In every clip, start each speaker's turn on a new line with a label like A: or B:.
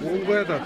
A: Olmaya da.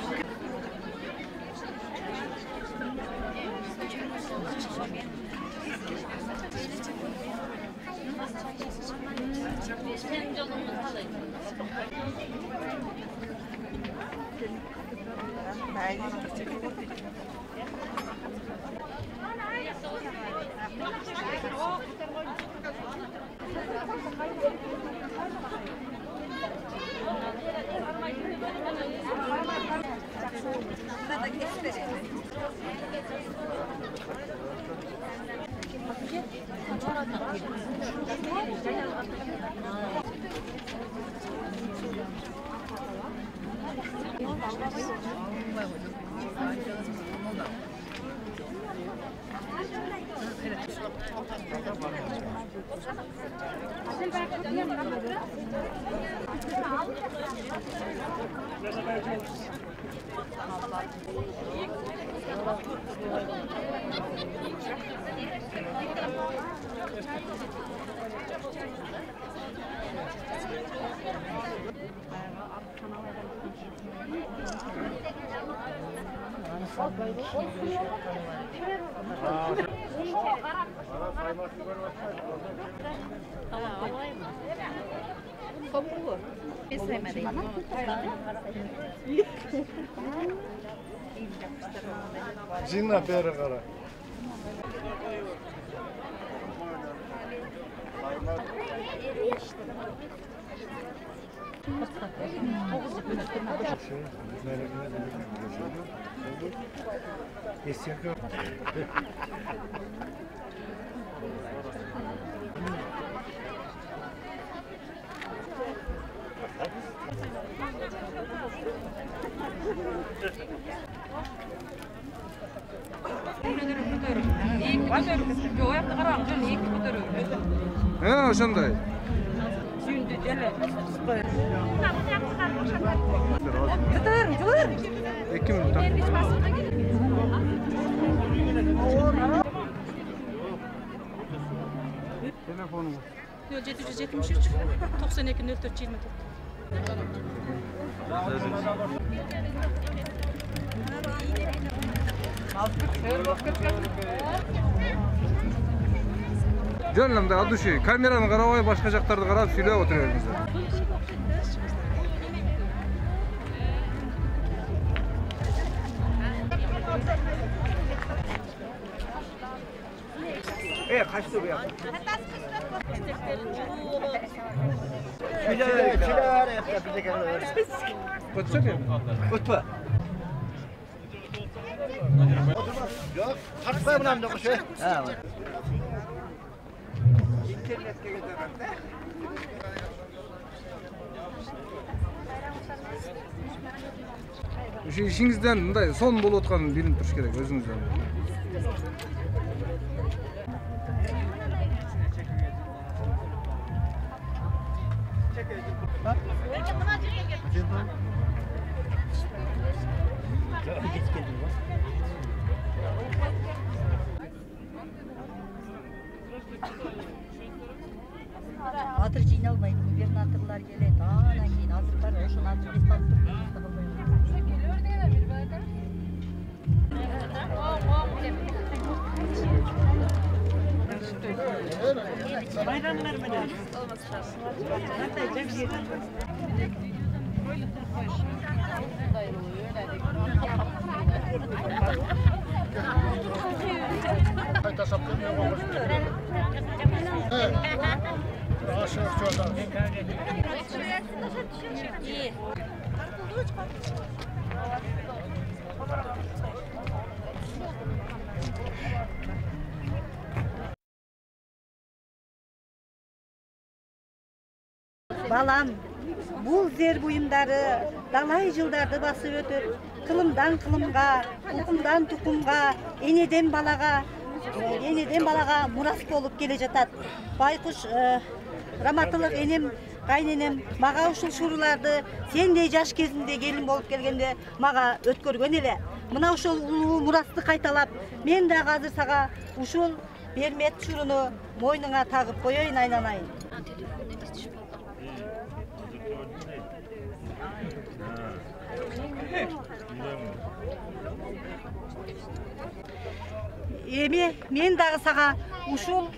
A: Cinna beri kara. Ha, ошондой. Telefonum.
B: 773 92 04 24.
A: Canım da adı şey, kameranı karabay başka jактарды karab söylep oturuyorsunuz. Kaçtı bu ya? Kiler yaptı bize kadar. Kaçacak ya? Utma. Yok, kaçmaya bundan da koşuyor. Ha. İnternetke giderler. Şu işinizden mындай son болуп атканын билип туруш керек өзүңүздөн.
C: Азыр жыйналбайт, губернаторлар келет, анан кийин азыркар ошону азыр эс алып bayramlar menен балам, бул зер буюмдары далай жылдарды басып өтүп, кылымдан кылымга, тукумдан тукумга, энеден балага Eneden balaga muras bolup kele жатат. Байкуш раматылык энем, кайненем мага ушул шуруларды сендей жаш кезинде келин болуп келгенде мага өткөргөн эле. Мына ушул улуу мурасты кайталап, мен дагы азыр сага ушул бермет шуруну мойнуңа тагып коеюн айнанайын. Эми мен дагы сага ушул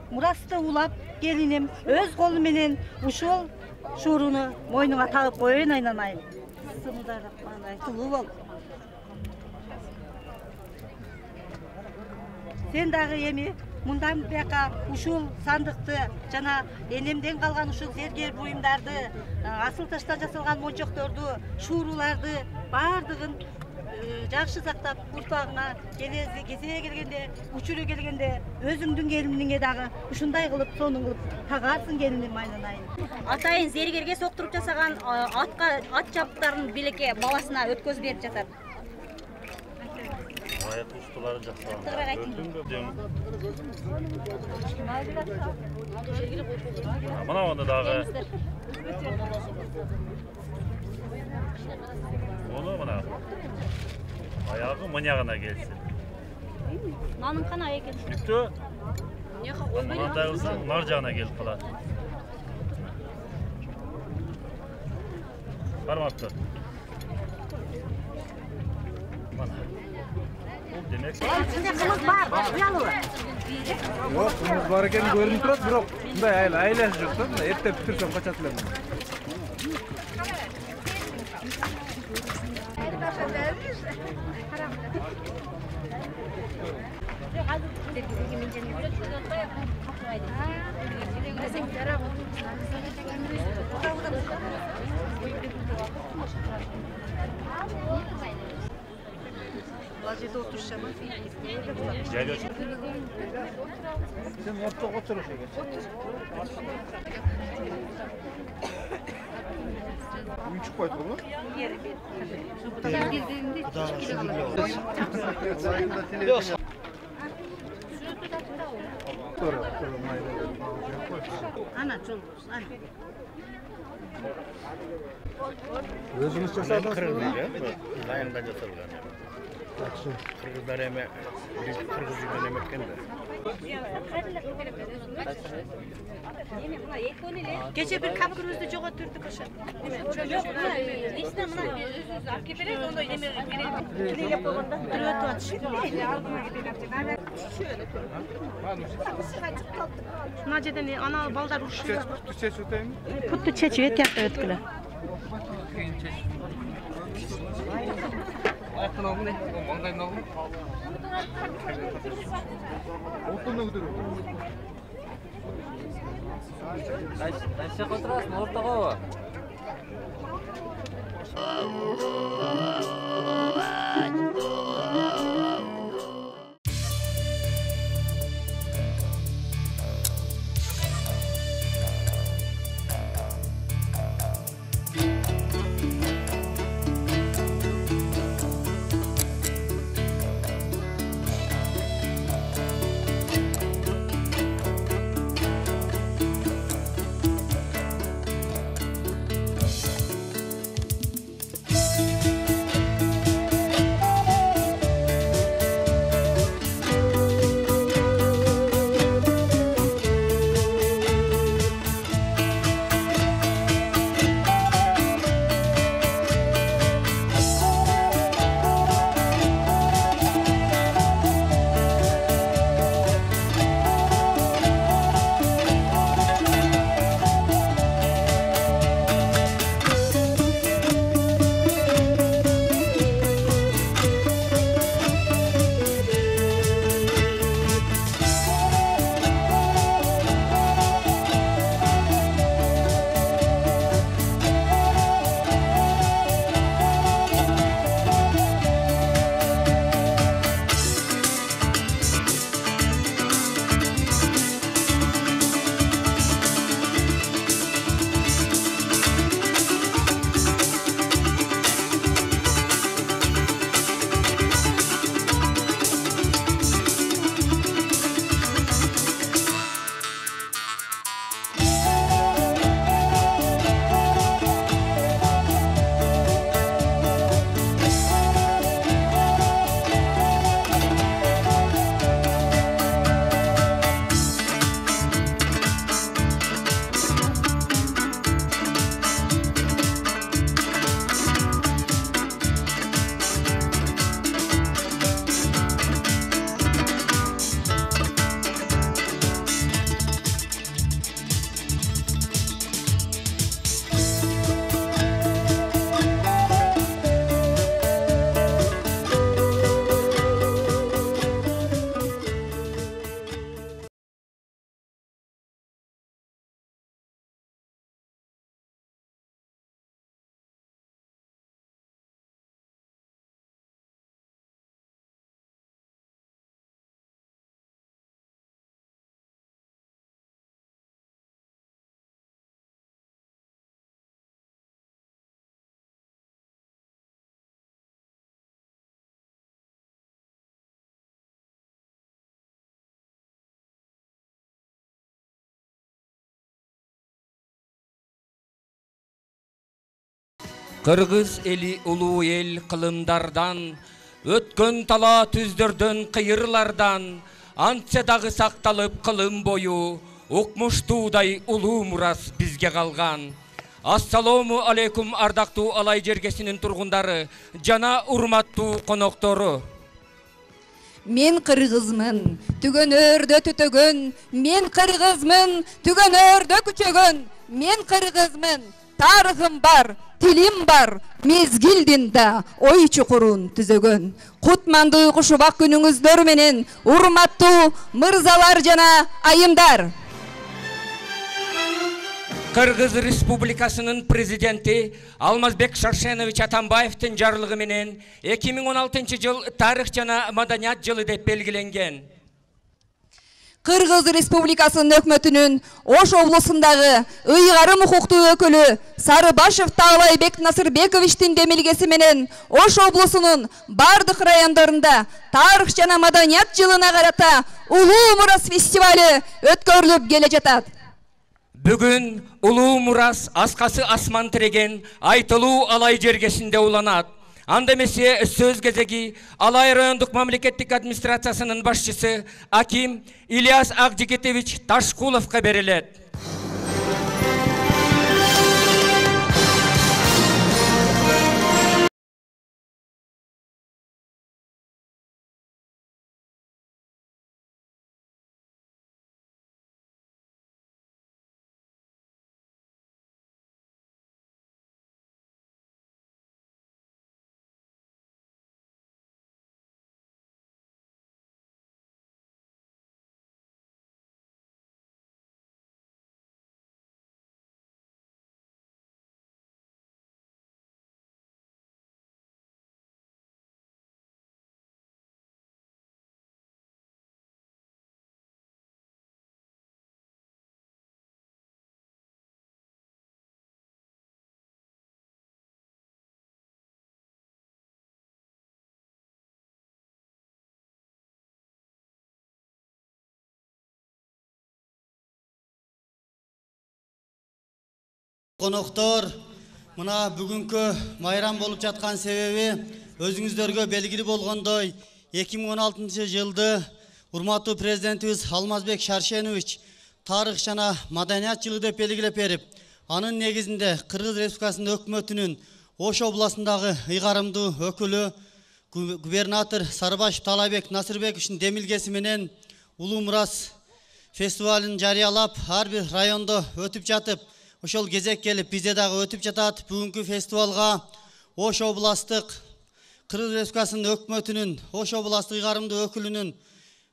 C: мурасты улап келиним өз колу менен ушул шуруну мойнуңа тагып коеюн айнанайын. Сулуу бол. Сен дагы эми мындан бияка ушул сандыкты жана энемден калган ушул зергер буюмдарды, асыл таштан жасалган мончокторду, шууруларды баардыгын жакшы сактап, урпагыңа келезе келгенде, учуру келгенде өзүңдүн келиниңе дагы ушундай кылып, сонун кылып тагаарсың келиним айнанайын.
D: Атайын зергерге соктуруп жасаган ат жабдыктарын белекке баласына өткөзүп берип жатат.
E: Аяк устулары жасалган. Мына оны дагы. Onu mına. Ayağı manyağına gelsin.
D: Nanın kana eкен.
E: Düştü. Mına dağılsan narcağına gelip kalar. Parmaktır. Mana. Bu demek.
A: Yok, kımız var ekeni görünüp turат, bирок мындай айласы жок да, мындай эптеп бүтүрсөм качат элем.
C: Лажеде отурушамын.
E: Жайлы.
A: Сен ортого отуруш экен. Үчүп койду бул.
C: Ана жол, ана.
A: Өзүңүз жасадыңыз
E: Kırgızlar dayında жасалган. Kırgızlar эме Kırgız жүргөн эмекен да.
B: Кече бир капкырыбызды жоготурдук ошо. Жок, лично мына өзүбүз алып кеп беребиз, ондой неме беребиз. Эле болгондо түрөтүп атышып. Мына жерден ана балдар урушуп.
A: чечип өтөйүнбү?
B: Путту чечип этияпты өткүлө.
A: Аяктан алгын, маңдайдан алгын. Отунду көтөрүп.
F: Кайсы отурасың, ортогобу?
G: Kırgız eli ulu el kılımdardan, ötkön tala tüzdörдөн kıyırlardan, antça dagı saktalıp kılım boyu, ukmuştuğday ulu muras bizge kalgan. Assalamu aleykum ardaqtu alay jergesinin turgundары, jana urmаттуу konoktoru.
H: Men kırgızmın, tügönörde tütögön, men kırgızmın, tügönörde küçögön, men kırgızmın, tarıhım var, tilim var, mezgildin da oy çukurun tüzөгөн. Kutmandı kuşubak günüңүздөр menen, urmattуу mırzalar jana ayımdar.
G: Kırgız Respublikasının prezidenti Алмазбек Шаршенович Атамбаевтин жарлыгы менен 2016 жыл тарых жана маданият жылы деп белгиленген.
H: Kırgız Respublikasının hökümetinin Oş oblусундагы ыйгарым укуктуу өкүлү Sarıbaşev Tağlaybek Nasırbekovичтин демилгеси менен Oş облусунун бардык райондарында тарых жана маданият жылына карата Улуу Мурас фестивалі өткөрүлүп келе жатат.
G: Бүгүн Улуу Мурас аскасы асман тиреген айтылуу алай жергесинде уланат. Анда эмесе сөз кезеги Алай райондук мамлекеттик администрациясынын башчысы Аким Ильяс Акжигитевич Ташкуловго берилет.
I: Konoktor, mına bugünkü bayram bolup жаткан себеби özüңүздөргө белгили болгондой 2016 жылды урматтуу президентибиз Алмазбек Шаршенович тарых жана маданият жылы деп белгилеп берип, анын негизинде Кыргыз Республикасынын өкмөтүнүн Ош областындагы ыйгарымдуу өкүлү губернатор Sarıbaşev Tağlaybek Nasırbekovичтин демилгеси менен Улуу Мурас фестивалын жарыялап, ар бир райондо өтүп жатып, ошол кезек келип бизде дагы өтүп жатат. Бүгүнкү фестивалга Ош областык Кыргыз Республикасынын өкмөтүнүн Ош областык ыйгарымдуу өкүлүнүн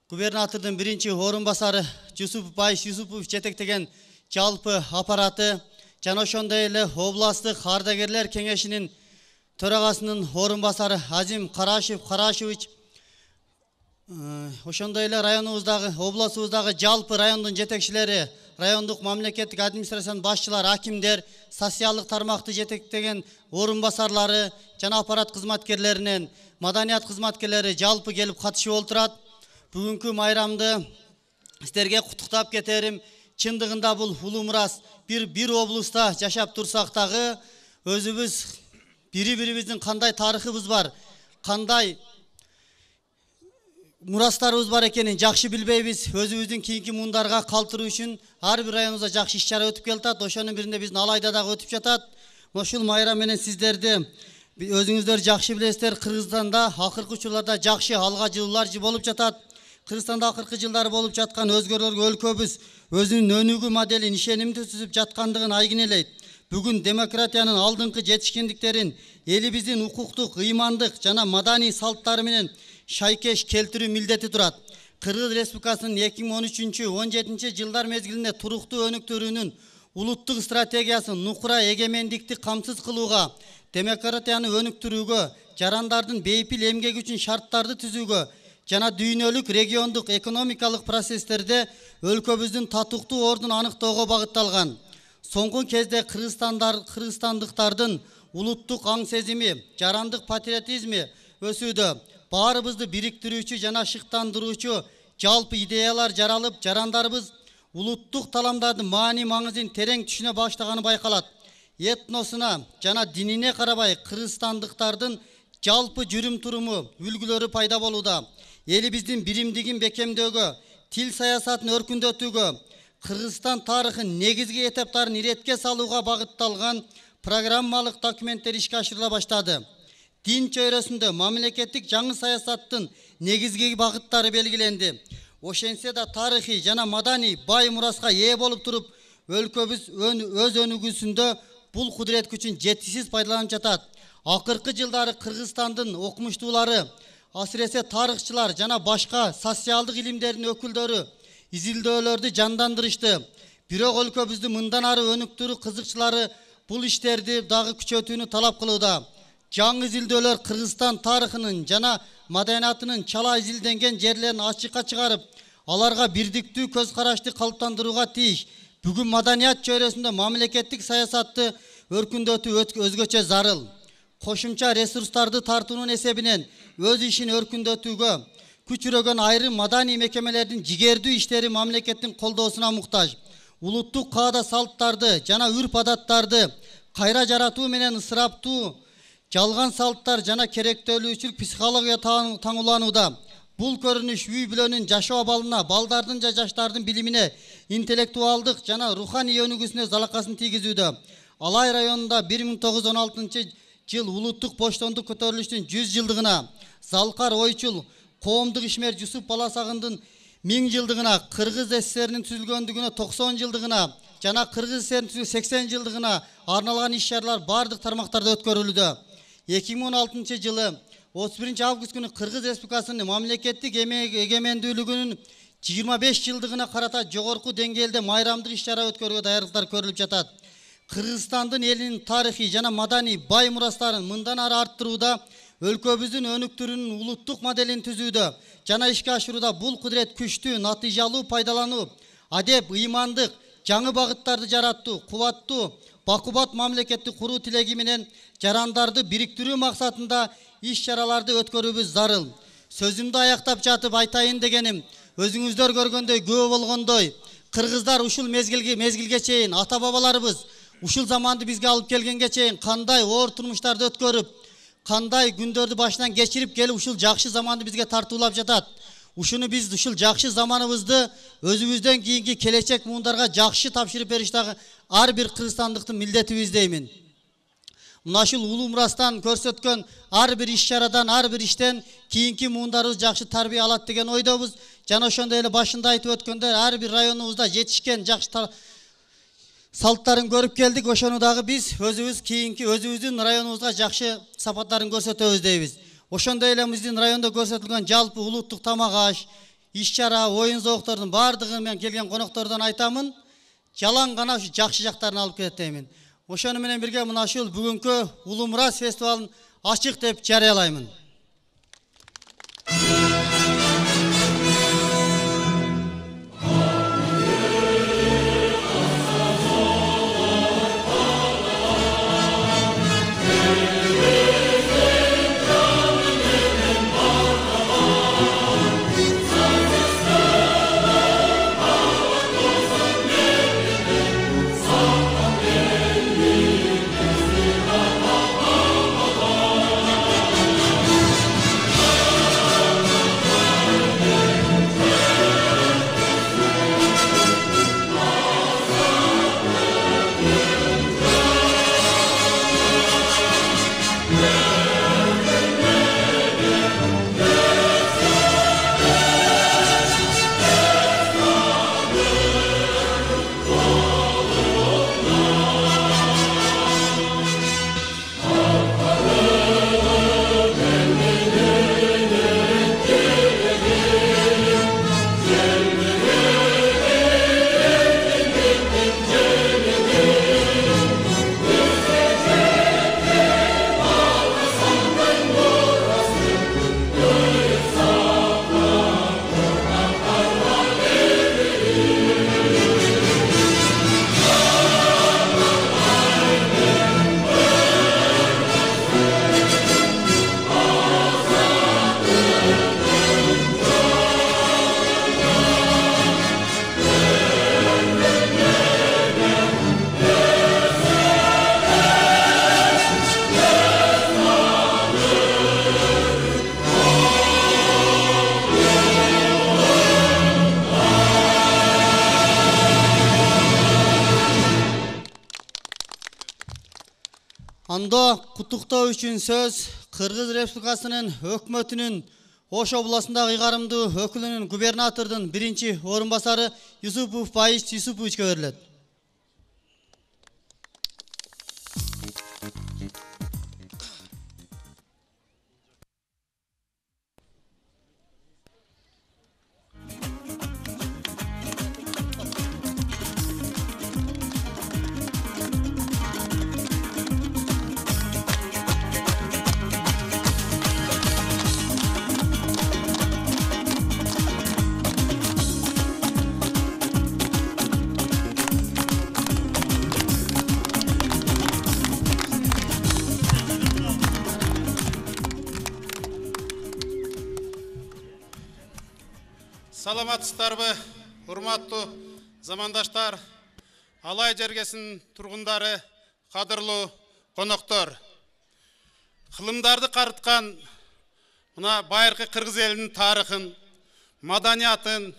I: губернатордун биринчи орун басары Байыш Юсупович жетектеген жалпы аппараты жана ошондой эле областык ардагерлер кеңешинин төрагасынын орун басары Азим Карашевич, ошондой эле районубуздагы, областыбыздагы жалпы райондун жетекчилери, райондук мамлекеттик администрациянын башчылары, акимдер, социалдык тармакты жетектеген орун басарлары жана аппарат кызматкерлеринен, маданият кызматкерлери жалпы келип катышып отурат. Бүгүнкү майрамды сиздерге куттуктап кетерим. Чындыгында бул Улуу Мурас бир облуста жашап турсак дагы өзүбүз бири-бирибиздин кандай тарыхыбыз бар, кандай мурастарыбыз бар экенин жакшы билбейбиз. Өзүбүздүн кийинки муундарга калтыруу үчүн ар бир районубузда жакшы иш-чара өтүп келатат. Ошонун биринде биздин Алайда дагы өтүп жатат. Ушул майрам менен сиздерди өзүңүздөр жакшы билесиздер, Кыргызстанда акыркы учурларда жакшы алга жылуулар болуп жатат. Кыргызстанда акыркы жылдары болуп жаткан өзгөрүүлөргө өлкөбүз өзүнүн өнүгүү моделин ишенимдүү түзүп жаткандыгын айгинелейт. Бүгүн демократиянын алдыңкы жетишкендиктерин элибиздин укуктук, ыймандык жана маданий салттары менен шайкеш келтирүү милдети турат. Кыргыз Республикасынын 2013-17 жылдар мезгилинде туруктуу өнүктүрүүнүн улуттук стратегиясын нукура эгемендикти камсыз кылууга, демократияны өнүктүрүүгө, жарандардын бейпил эмгеги үчүн шарттарды түзүүгө жана дүйнөлүк региондук экономикалык процесстерде өлкөбүздүн татыктуу ордун аныктоого багытталган. Соңку кезде кыргызстандыктардын улуттук аң сезими, жарандык патриотизми өсүүдө. Баарыбызды бириктирүүчү жана шыктандыруучу жалпы идеялар жаралып, жарандарыбыз улуттук таламдардын маани маңызын терең түшүнө баштаганы байкалат. этносуна жана динине карабай кыргызстандыктардын жалпы жүрүм туруму үлгүлөрү пайда болууда. Элибиздин биримдигин бекемдөөгө, тил саясатын өркүндөтүүгө, Кыргызстан тарыхын негизги этаптарын иретке салууга багытталган программалык документтер ишке ашырыла баштады. Дин чөйрөсүндө мамлекеттик жаңы саясаттын негизги багыттары белгиленди. Ошентсе да тарыхый жана маданий бай мураска ээ болуп туруп, өлкөбүз өз өнүгүүсүндө бул кудурет күчүн жетишсиз пайдаланып жатат. Акыркы жылдары Кыргызстандын окумуштуулары, асыресе тарыхчылар жана башка социалдык илимдердин өкүлдөрү изилдөөлөрдү жандандырышты. Бирок өлкөбүздүн мындан ары өнүктүрүү кызыкчылары бул иштерди дагы күчөтүүнү талап кылууда. Жаңы изилдөөлөр Кыргызстан тарыхынын жана маданиятынын чала изилденген жерлерин ачыкка чыгарып, аларга бирдиктүү көз карашты калыптандырууга тийиш. Бүгүн маданият чөйрөсүндө мамлекеттик саясатты өркүндөтүү өзгөчө зарыл. Кошумча ресурстарды тартуунун эсебинен өз ишин өркүндөтүүгө күчүрөгөн айрым маданий мекемелердин жигердүү иштери мамлекеттин колдоосуна муктаж. Улуттук каада салттарды жана үрп адаттарды кайра жаратуу менен ысыраптуу жалган салттар жана керектөлүүчүлүк психология таңууланууда. Бул көрүнүш үй бүлөнүн жашоо абалына, балдардын жана жаштардын билимине, интеллектуалдык жана руханий өнүгүүсүнө залакасын тийгизүүдө. Алай районунда 1916 жыл улуттук боштондук көтөрүлүштүн 100 жылдыгына, Залкар Ойчул коомдук ишмер Жусуп Баласагындын 1000 жылдыгына, Кыргыз СССРнин түзүлгөндүгүнө 90 жылдыгына жана Кыргыз СССРнин 80 жылдыгына арналган иш-чаралар бардык тармактарда өткөрүлүүдө. 2016 жылы 31 август күнү Кыргыз Республикасынын мамлекеттик эгемендүүлүгүнүн 25 жылдыгына карата жогорку деңгээлде майрамдык иш-чара өткөрүүгө даярдыктар көрүлүп жатат. Кыргызстандын элинин тарыхый жана маданий бай мурастарын мындан ары арттырууда, өлкөбүздүн өнүктүрүүнүн улуттук моделин түзүүдө жана ишке ашырууда бул кудурет күчтүү, натыйжалуу пайдалануу, адеп, ыймандык, жаңы багыттарды жараттуу, кубаттуу, бакубат мамлекетти куруу тилеги менен жарандарды бириктирүү максатында иш-чараларды өткөрүүбүз зарыл. Сөзүмдү аяктап жатып айтайын дегеним, өзүңүздөр көргөндөй, күбө болгондой, кыргыздар ушул мезгилге чейин ата бабаларыбыз ушул заманды бизге алып келгенге чейин кандай оор турмуштарды өткөрүп, кандай күндөрдү башынан кечирип келип ушул жакшы заманды бизге тартуулап жатат. Ушуну биз ушул жакшы заманыбызды өзүбүздөн кийинки келечек муундарга жакшы тапшырып бериш дагы ар бир кыргызстандыктын милдетибиз деймин. Мына ушул улуу мурастан көрсөткөн ар бир иш-чарадан, ар бир иштен кийинки муундарыбыз жакшы тарбия алат деген ойдобуз. Жана ошондой эле башында айтып өткөндөй, ар бир районубузда жетишкен жакшы салттарын көрүп келдик. Ошону дагы биз өзүбүздүн районубузга жакшы сапаттарын көрсөтөбүз дейбиз. Ошондой эле биздин райондо көрсөтүлгөн жалпы улуттук тамак аш, иш-чара, оюн зооктордун бардыгы менен келген коноктордон айтамын, жалаң гана ушу жакшы жактарын алып келет деймин. Ошону менен бирге мына ушул бүгүнкү Улуу Мурас фестивалын ачык деп жарыялаймын. Анда куттуктоо үчүн сөз Кыргыз Республикасынын өкмөтүнүн Ош областындагы ыйгарымдуу өкүлүнүн губернатордун биринчи орун басары Юсупов Байиш Юсуповичке берилет.
J: Саламатсыздарбы, урматтуу замандаштар, Алай жергесинин тургундары, кадырлуу коноктор. Кылымдарды карыткан мына байыркы кыргыз элинин тарыхын, маданиятын,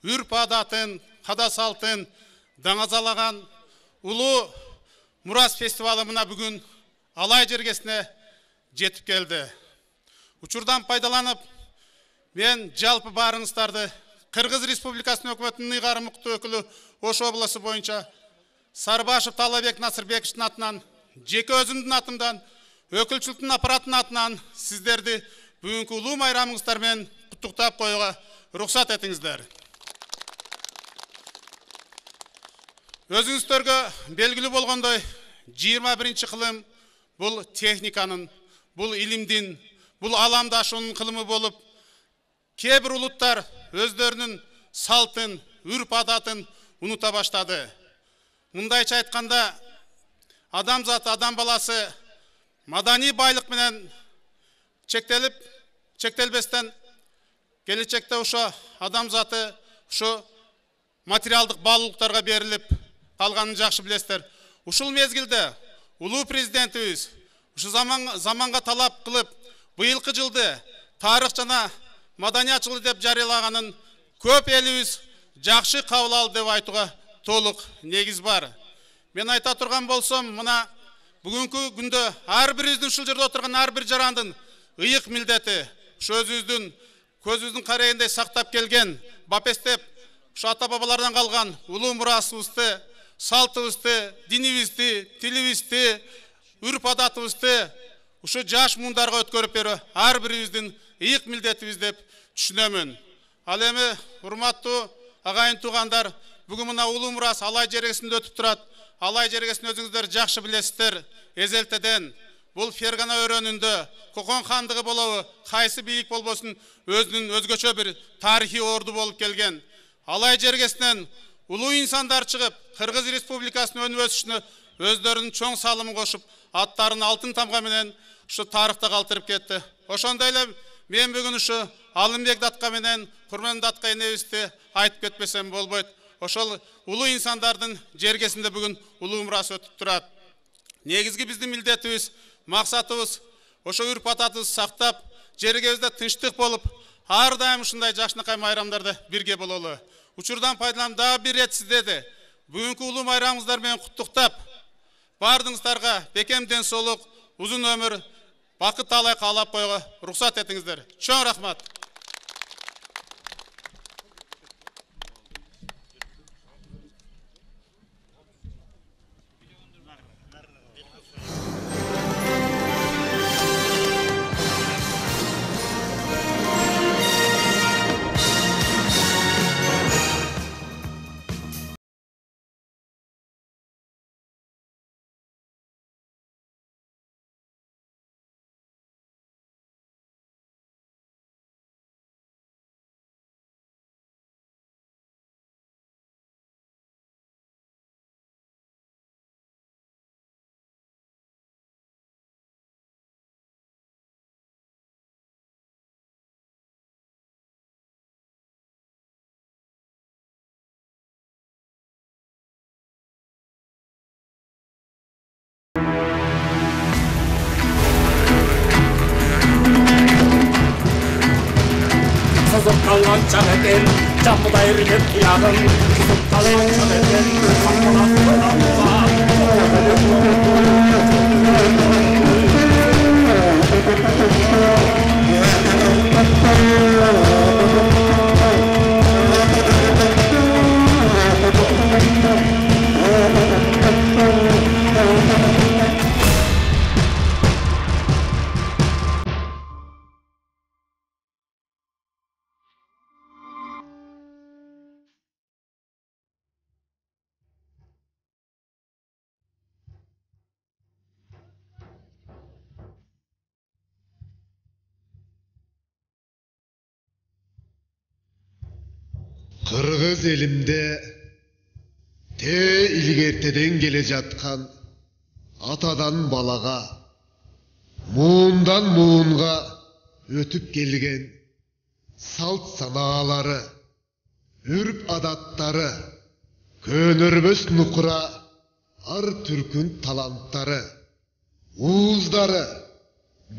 J: үрп-адатын, када салтын даңазалаган улуу Мурас фестивалы мына бүгүн Алай жергесине жетип келди. Учурдан пайдаланып, мен жалпы барыңыздарды Кыргыз Республикасынын өкмөтүнүн ыйгарым укуктуу өкүлү Ош областы боюнча Сарыбашев Талабек Насырбековичтин атынан, жеке өзүмдүн атымдан, өкүлчүлүктүн аппаратынын атынан сиздерди бүгүнкү улуу майрамыңыздар менен куттуктап коюуга уруксат этиңиздер. Өзүңүздөргө белгилүү болгондой, 21 кылым бул техниканын, бул илимдин, бул аламдашуунун кылымы болуп, кээ бир улуттар өздөрүнүн салтын, үрп-адатын унута баштады. Мындайча айтканда, адамзат, адам баласы маданий байлык менен чектелбестен келечекте ошо адамзаты ошо материалдык баалуулуктарга берилип калганын жакшы билесиздер. Ушул мезгилде улуу президентибиз ушу заманга талап кылып, быйылкы жылды тарых жана маданият жылы деп жарыялаганын көп элибиз жакшы кабыл алды деп айтууга толук негиз бар. Мен айта турган болсом, мына бүгүнкү күндө ар бирибиздин ушул жерде отурган ар бир жарандын ыйык милдети ушу өзүбүздүн көзүбүздүн карайындай сактап келген, бапестеп ушу ата бабалардан калган улуу мурасыбызды, салтыбызды, динибизди, тилибизди, үрп-адатыбызды ушу жаш муундарга өткөрүп берүү ар бирибиздин ыйык милдетибиз деп түшүнөмүн. Ал эми урматтуу агайын туугандар, бүгүн мына улуу мурас Алай жергесинде өтүп турат. Алай жергесин өзүңүздөр жакшы билесиздер. Эзелтеден бул Фергана өрөөнүндө Кокон хандыгы болобу, кайсы бийлик болбосун, өзүнүн өзгөчө бир тарыхый орду болуп келген. Алай жергесинен улуу инсандар чыгып, Кыргыз Республикасынын өнүп өсүшүнө өздөрүнүн чоң салымын кошуп, аттарын алтын тамга менен ушу тарыхта калтырып кетти. Ошондой эле мен бүгүн ушу Алымбек датка менен Курман датка энебизди айтып кетпесем болбойт. Ошол улуу инсандардын жергесинде бүгүн улуу мурас өтүп турат. Негизги биздин милдетибиз, максатыбыз ошо үрп-адатыбызды сактап, жергебизде тынчтык болуп, ар дайым ушундай жакшынакай майрамдарды бирге бололу. Учурдан пайдаланып дагы бир рет сиздерди бүгүнкү улуу майрамыңыздар менен куттуктап, бардыңыздарга бекем ден соолук, узун өмүр, бакыт талай каалап коюуга уруксат этиңиздер. Чоң рахмат.
G: Kallan çametin, camda erilip yağın. Kallan çametin, camda erilip yağın.
K: Kırgız elimde te ilgerteden gele жатқан atadan balaga, muğundan muğunga ötüp gelgen salt sanaları, ürp adatları, könürmös nukura, ar türkün talantları, uğuzdары,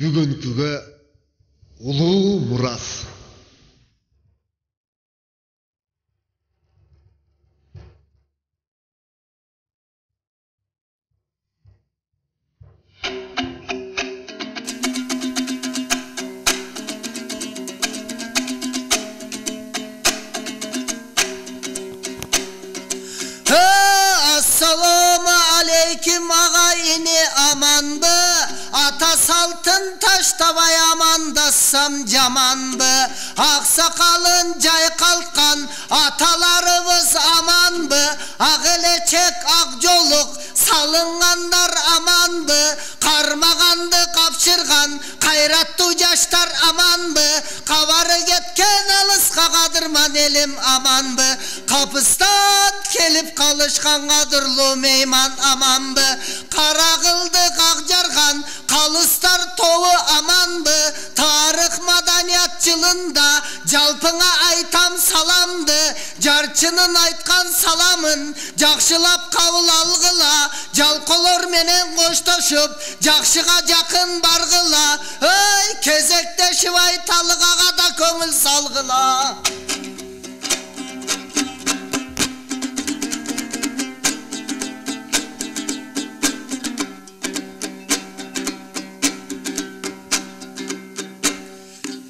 K: бүгүнкүгө улуу мурас.
L: Assalamu aleykim ağayini amandı, ata saltın taş tavay amandassam camandı, aksakalın cay kalkan atalarımız amandı, ağıleçek akjoluk salınganlar amandı, karmagandı kapşırgan kayrattu yaşlar amandı, kavarı getken alıska kadırman elim amandı, kapıstan kelip kalışkan kadırlı meyman amandı, kara kıldı kakjargan kalıstar tovu amandı, tarık madaniyatçılında jalpına aytam salamdı, jarçının aytkan salamın jakşılap kabul algıla, jalkolor menen koştoşup jakşıga jakın bargıla, ey kezekte şivay talıgaga da köngül salgıla.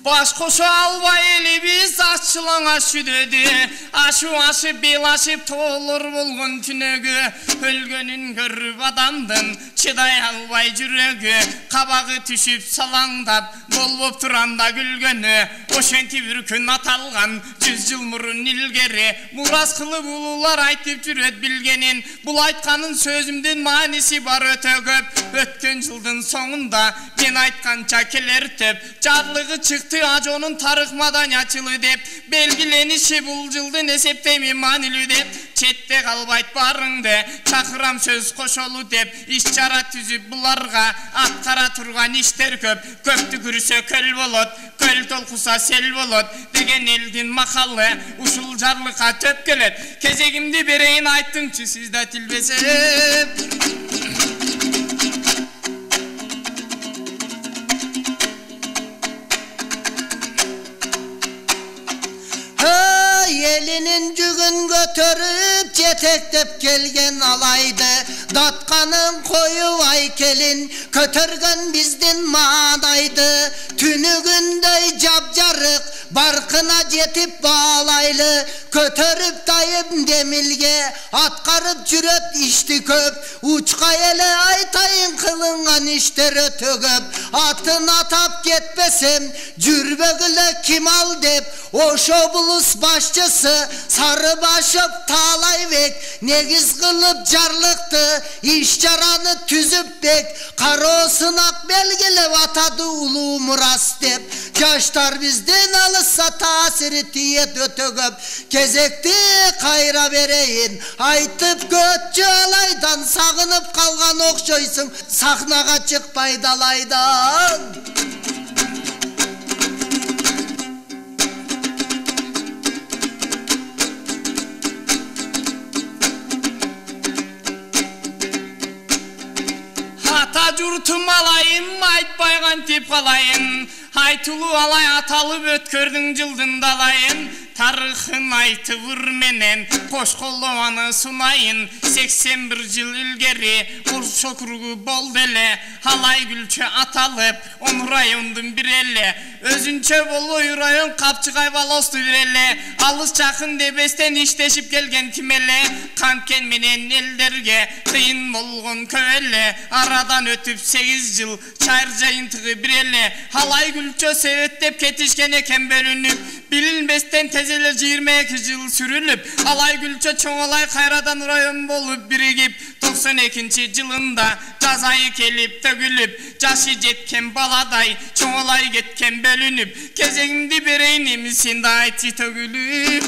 M: Baş koşu albay elimiz aşçılana südedi, aşı aşı belaşıp toğulur bulgun tünögü, ölgönün görüp adamdın çıday albay jürögü, kabağı düşüp salangdap bolboп turanda gülgönü, oşenti bir gün atalgan 100 yıl murun ilgeri, muras kılıp ulular aytıp jüröt bilgenin, bul aytkanın sözümdün manisi bar öte köp, ötken yıldın soңunda ben aytkança keler töp, jarlığı çıktı ajonun tarık madaniyatçılı dep, belgilenişi bul yıldın esepteymi manilü dep, çette kalbayt barыңды, çakıram söz koşolu dep, iş çara tüzüp bularga, atkara turgan işler köp, köptü kürüse köl bolot, köl tolkusa sel bolot, degen eldin makallı, uşul jarlıka töp kelet, kezegimdi bereyin ayttıngçı sizde tilbesep.
L: Elinin cügün götürüp cetektep gelgen alaydı, datkanın koyu ay kelin kötürgün bizdin madaydı, tünügündey capcarık barkına jetip bağlaylı, kötürüp dayım demilge atkarıp cüröt işti köp, uçka ele aytayın kılıngan işler ötögöp, atın atap getbesem cürbögüle kim al dep, oşo bulus başçısı sarı başıp talayvek, negiz kılıp jarlıktı işçaranı tüzüp bek, karosunak belgilep atadı ulu muras dep, yaşlar bizden alışsa tasiri tiyet ötögöp, kezekti kayra bereyin aytıp götçü alaydan sağınıp kalgan okşoysun sahnaga çıkpay dalaydan.
M: Ata jurtum alayım, aytpaygan tip kalayın, aytulu alay atalıp ötkörдің жылдын далайын, тарыхын айтыбыр менен кош колдобаны сунайын 81 жыл илгери Орус округу болду эле Алай Күлчө аталып 10 райондун бири эле өзүнчө болбой район Капчыгай Балосту бир эле алыс жакын дебестен иштешип келген ким эле канткен менен элдерге кыйын болгон көп эле арадан өтүп 8 жыл чайыр жайынтыгы бир эле Алай Күлчө себеттеп кетишкен экен бөлүнүп билинбестен тез эле 22 жыл сүрүлүп Алай Күлчө чоңалай кайрадан район болуп биригип 92 жылында жаз айы келип төгүлүп жашы жеткен баладай чоңалай кеткен бөлүнүп кезегимди берейин эми сен да айтчы төгүлүп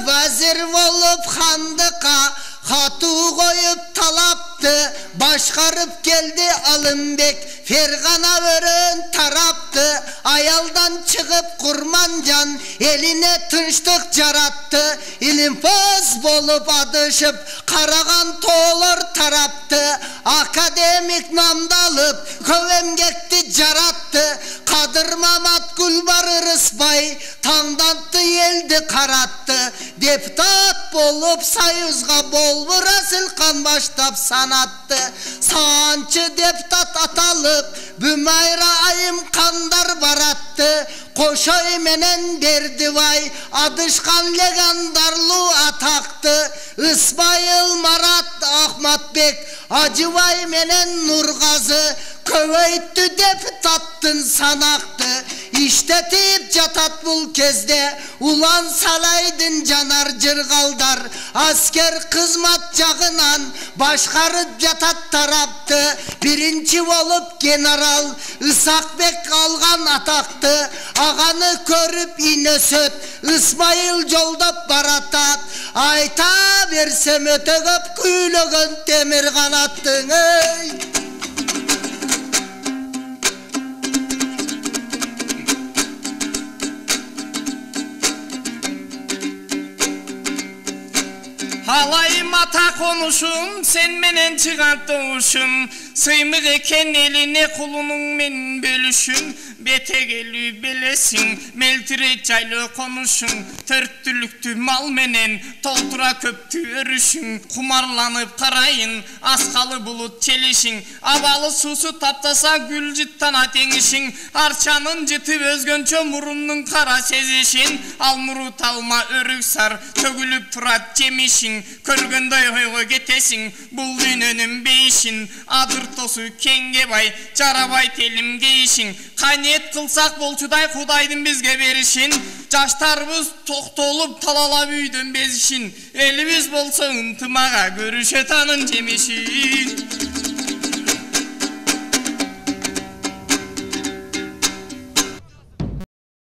L: Вазир болуп хандыкка катуу коюп талапты башкарып келди Алымбек Фергана өрөн тарапты аялдан чыгып Курманжан элине тынчтык жаратты илимпоз болуп адышып караган тоолор тарапты академик намдалып көп эмгекти жаратты Кадыр Мамат Гүлбар Ырысбай таңдантты элди каратты депутат болуп союзга Болбур Асылкан баштап санатты санчы депутат аталып Бүмайра айым кандар баратты Кошой менен Бердибай адышкан легендарлуу атакты Ысмайыл Марат Ахматбек Ажыбай менен Нургазы көбөйттү депутаттын санакты иштетип жатат бул кезде Улан Салайдын жанар жыргалдар аскер кызмат жагынан башкарып жатат тарапты биринчи болуп генерал Ысакбек алган атакты аганы көрүп инөсөт Ысмайыл жолдоп баратат айта берсем өтө көп күйлөгөн темир канаттың
M: Алай мата конушум сен менен чыгат добушум сыймык экен элине кулунуң менен бөлүшүм бетегелүү белесиң мелтире жайлуу конушуң төрттүлүктүү мал менен толтура көптү өрүшүң кумарланып карайын аскалы булут челишиң абалы суусу таптаса гүл жыттана теңишиң арчанын жытып өзгөнчө муруннун кара сезишин ал мурут алма өрүк сар төгүлүп турат жемишиң көргөндөй ойго кетесиң бул дүйнөнүн бейишин адыр тосу кеңге бай жарабай телимге ишиң канет кылсак болчудай Кудайдын бизге беришин жаштарыбыз токтолуп талалап үйдөн безишин элибиз болсо ынтымага көрүшөт анын жемишин